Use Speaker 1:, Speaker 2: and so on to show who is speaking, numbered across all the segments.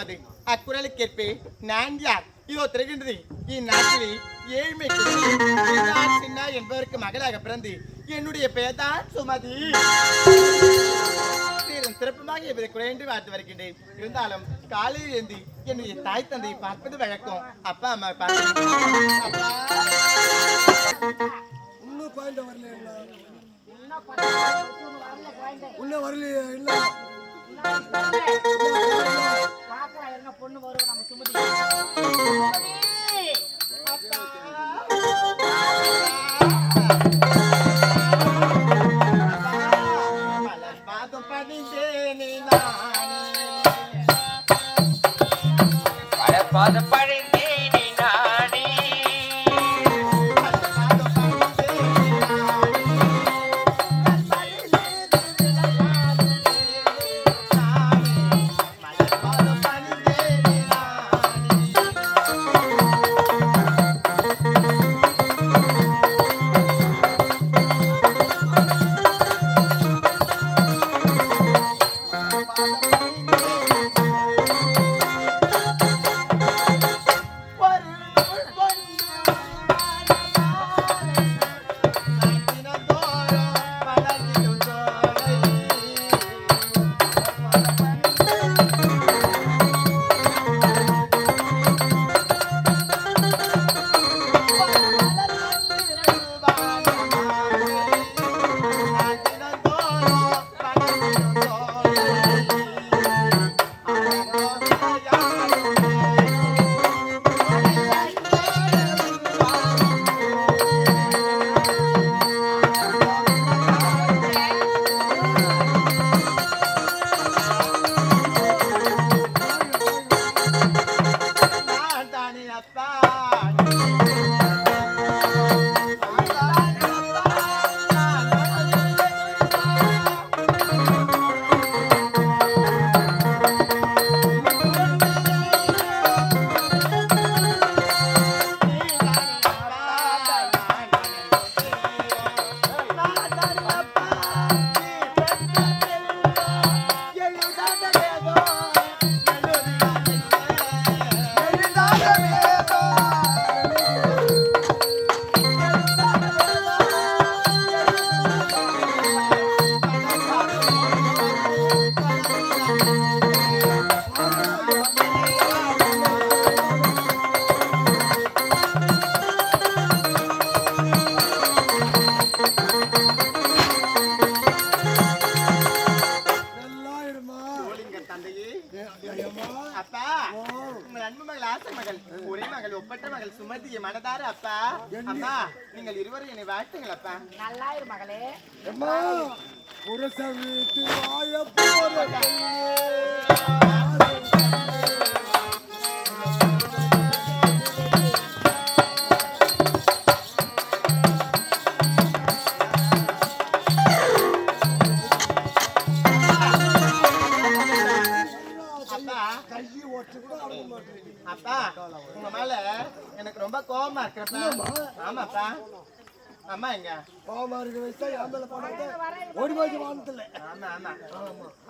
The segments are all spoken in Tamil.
Speaker 1: நமது அக்குறளுக்கேற்பே நான் யார் இதோ திரைகின்றது இந்நாட்டில் ஏழ்மை சின்ன என்பதற்கு மகளாக பிறந்து என்னுடைய பெயர் தான் சுமதி. சிறப்புமாக இவரை குறைந்து பார்த்து வருகின்றேன். இருந்தாலும் காலையில் இருந்து என்னுடைய தாய் தந்தையை பார்ப்பது வழக்கம். அப்பா அம்மா பார்த்து
Speaker 2: பொண்ணு வரும் நம்ம சுமதி
Speaker 1: சுமதிய மனதார அப்பா அம்மா நீங்கள் இருவரும் என்னை வாழ்த்துங்கள் அப்பா.
Speaker 2: நல்லா இரு மகளே.
Speaker 3: அம்மா புருஷன் வீட்டு வாழ போற
Speaker 1: அப்பா உங்க மேல எனக்கு ரொம்ப கோபமா இருக்கிறப்ப. ஆமாப்பா. அம்மா எங்க
Speaker 3: கோபமா இருக்க வயசா என் மேல போனாங்க ஓடி போய் வானத்துல.
Speaker 1: ஆமா ஆமா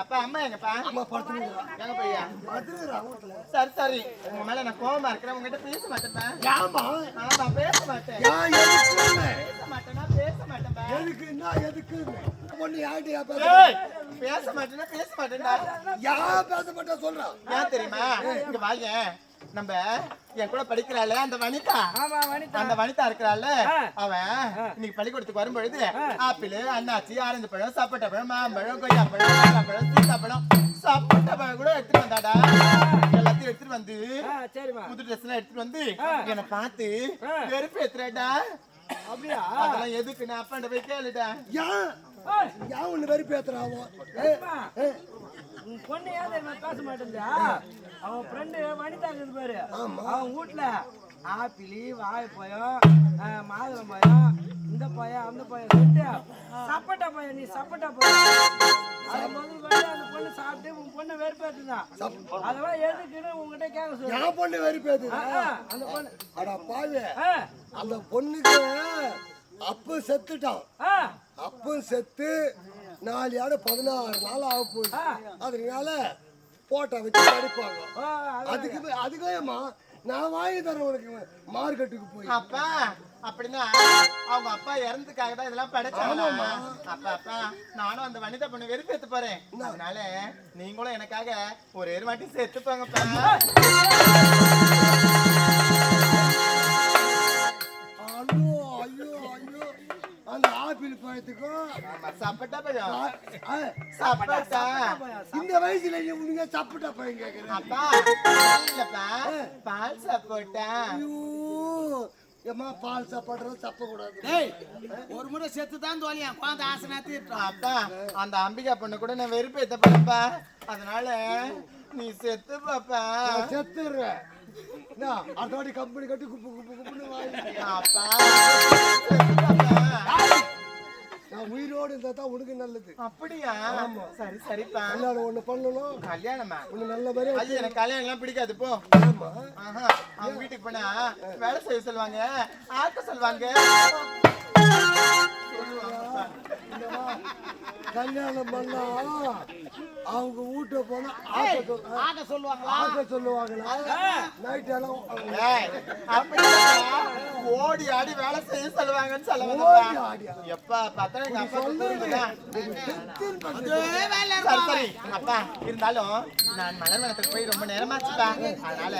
Speaker 1: அப்பா அம்மா எங்கப்பா?
Speaker 3: அம்மா படுத்துறீங்க
Speaker 1: எங்க பையா
Speaker 3: படுத்துறா வீட்ல.
Speaker 1: சரி சரி உங்க மேல நான் கோபமா இருக்கிறேன். உங்ககிட்ட பேச மாட்டேன்ப்பா.
Speaker 3: ஏமா?
Speaker 1: ஆமா பேச மாட்டேன்.
Speaker 3: ஏன் எதுக்கு
Speaker 1: பேச மாட்டேனா? பேச மாட்டேன்பா.
Speaker 3: எதுக்குன்னா எதுக்கு பொண்ணு யார்கிட்ட
Speaker 1: பேச மாட்டேன்னா பேச மாட்டேன்டா.
Speaker 3: யார் பேச மாட்டா சொல்றான்.
Speaker 1: ஏன் தெரியுமா? இங்க வாங்க. நம்ம என் கூட படிக்கிறாள் அந்த வனிதா. அந்த வனிதா இருக்கிறாள். அவன் இன்னைக்கு பள்ளிக்கூடத்துக்கு வரும்பொழுது ஆப்பிள், அண்ணாச்சி, ஆரஞ்சு பழம், சப்போட்டா பழம், மாம்பழம், கொய்யா பழம், பழம், சீத்தாப்பழம், சப்போட்டா பழம் கூட எடுத்துட்டு வந்தாடா. எல்லாத்தையும் எடுத்துட்டு வந்து புது ட்ரெஸ் எல்லாம் எடுத்துட்டு வந்து என்னை பார்த்து வெறுப்பு ஏத்துறாடா. அப்படியா? அதெல்லாம் எதுக்கு? நான் அப்பாண்ட போய் கேளுடா.
Speaker 3: ஏன் ஒண்ணு வெறுப்பு ஏத்துறாவோ?
Speaker 4: பொண்ணு ஏன் பேச மாட்டேன்டா. அவன் ஃப்ரெண்டு வனிதா இருக்குது பாரு, அவன் வீட்டுல ஆப்பிள், வாழைப்பழம், மாதுளம் பழம், இந்த பழம் அந்த பழம் சொல்லிட்டு சப்போட்டா பழம், நீ சப்போட்டா பழம் அது முதல் அந்த பொண்ணு சாப்பிட்டு உன் பொண்ணு வெறுப்பேத்துதான். அதெல்லாம் எதுக்குன்னு உங்ககிட்ட கேட்க சொல்லு.
Speaker 3: என் பொண்ணு வெறுப்பேத்து
Speaker 4: அந்த பொண்ணு.
Speaker 3: அடா பாவி, அந்த பொண்ணுக்கு அப்ப செத்துட்டான். அப்ப செத்து 4 16 நாள் ஆக போகுது. அதனால போட்டோ வச்சு படிப்பாங்க
Speaker 4: ஓ,
Speaker 3: அதுக்கேம்மா நான் வாங்கி தரேன் உனக்கு மார்க்கெட்டுக்கு போய்.
Speaker 1: அப்பா அப்படின்னா அவங்க அப்பா இறந்துக்காக தான் இதெல்லாம் படைச்சாங்க. அப்பா நானும் அந்த வனிதா பொண்ணு வெறுப்பு எடுத்து போறேன். அதனால நீங்களும் எனக்காக ஒரே ஒரு வாட்டி சேர்த்து போங்கப்பா.
Speaker 3: ஐயோ ஐயோ ஐயோ அந்த ஆப்பிள் பழத்துக்கும்
Speaker 1: சாப்பிட்டா பழம்
Speaker 3: ஆ,
Speaker 1: சாப்பிட்டா
Speaker 3: இந்த வயசுல நீங்க சாப்பிட்டா பழம் கேக்குறேன்.
Speaker 1: அப்பா இல்லப்பா பால் சாப்பிட்டா.
Speaker 3: ஐயோ ஏம்மா பால் சாப்பாடுறது சாப்பிட கூடாது.
Speaker 2: ஒரு முறை செத்து தான் தோழியா குழந்தை ஆசனாத்தி
Speaker 1: அப்பா அந்த அம்பிகா பொண்ணு கூட நான் வெறுப்பு ஏத்த போறேன்ப்பா. அதனால நீ செத்து பாப்பா.
Speaker 3: நான் செத்துடுறேன். அடுத்த வாட்டி கம்பெனி கட்டி குப்பு குப்பு குப்புன்னு வாங்கி
Speaker 1: அப்பா
Speaker 3: நான் உயிரோடு இருந்தா தான் உனக்கு நல்லது.
Speaker 1: அப்படியா? சரி சரிப்பா.
Speaker 3: கல்யாணம் ஒண்ணு பண்ணணும்.
Speaker 1: கல்யாணமா?
Speaker 3: ஒண்ணு நல்ல மாதிரி
Speaker 1: ஐயோ எனக்கு கல்யாணம் எல்லாம் பிடிக்காது போ. ஆஹா அவங்க வீட்டுக்கு போனா வேலை செய்ய சொல்லுவாங்க, ஆக்க சொல்லுவாங்க.
Speaker 3: கல்யாணம் பண்ணா அவங்க வீட்டை போனா
Speaker 2: ஆக சொல்லுவாங்களா?
Speaker 3: ஆக்க சொல்லுவாங்களா? நைட் எல்லாம்
Speaker 1: ஏய், அப்படியா? ஓடி ஆடி வேலை செய்ய சொல்லுவாங்கன்னு
Speaker 3: ஓடி
Speaker 1: சொல்லுவாங்க.
Speaker 3: ஆடியா?
Speaker 1: எப்பா பார்த்தா எங்க அப்பா சொல்லுங்க.
Speaker 3: செத்துன்னு பார்த்து.
Speaker 1: சரி சரி அப்பா இருந்தாலும் நான் மலர்வனத்துக்கு போய் ரொம்ப நேரமாச்சுப்பா. அதனால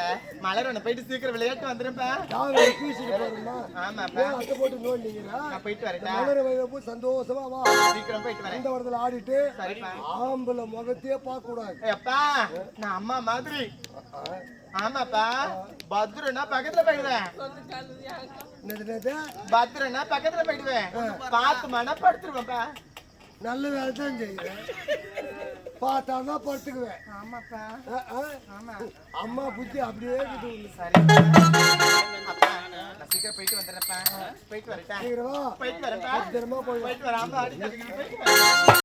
Speaker 1: மலர்வனம் போயிட்டு சீக்கிரம் விளையாட்டு வந்துருப்பா.
Speaker 3: யாரு பீச்சுக்கு போறோமா?
Speaker 1: ஆமாப்பா
Speaker 3: ஏன் அத்தை போட்டு நோண்டிங்களா?
Speaker 1: நான் போயிட்டு வரேன்டா.
Speaker 3: மலர் வயல போய் சந்தோஷமா வா.
Speaker 1: சீக்கிரம் போயிட்டு வரேன்.
Speaker 3: இந்த இடத்துல ஆடிட்டு
Speaker 1: சரிப்பா.
Speaker 3: ஆம்பளை முகத்தையே பார்க்க கூடாது.
Speaker 1: எப்பா நான் அம்மா மாதிரி. ஆமாப்பா பத்ரனா பக்கத்துல போயிடுவேன்.
Speaker 3: என்னது
Speaker 1: பத்ரனா பக்கத்துல போயிடுவேன். பார்த்து மன படுத்துருவேன்ப்பா.
Speaker 3: நல்ல வேலை தான் செய்யுறேன். பார்த்தாதான் படுத்துக்குவேன்.
Speaker 1: ஆமாப்பா ஆமா.
Speaker 3: அம்மா புத்தி அப்படியே இருக்குது உனக்கு.
Speaker 1: சரி அப்பா நான் சீக்கிரம் போயிட்டு வந்துடுறேன்ப்பா. போயிட்டு வரேன்டா.
Speaker 3: சீக்கிரம் வா.
Speaker 1: போயிட்டு வரேன்ப்பா.
Speaker 3: பத்திரமா போய் வா.
Speaker 1: போயிட்டு வரேன். ஆமா அடி போயிட்டு வரேன்.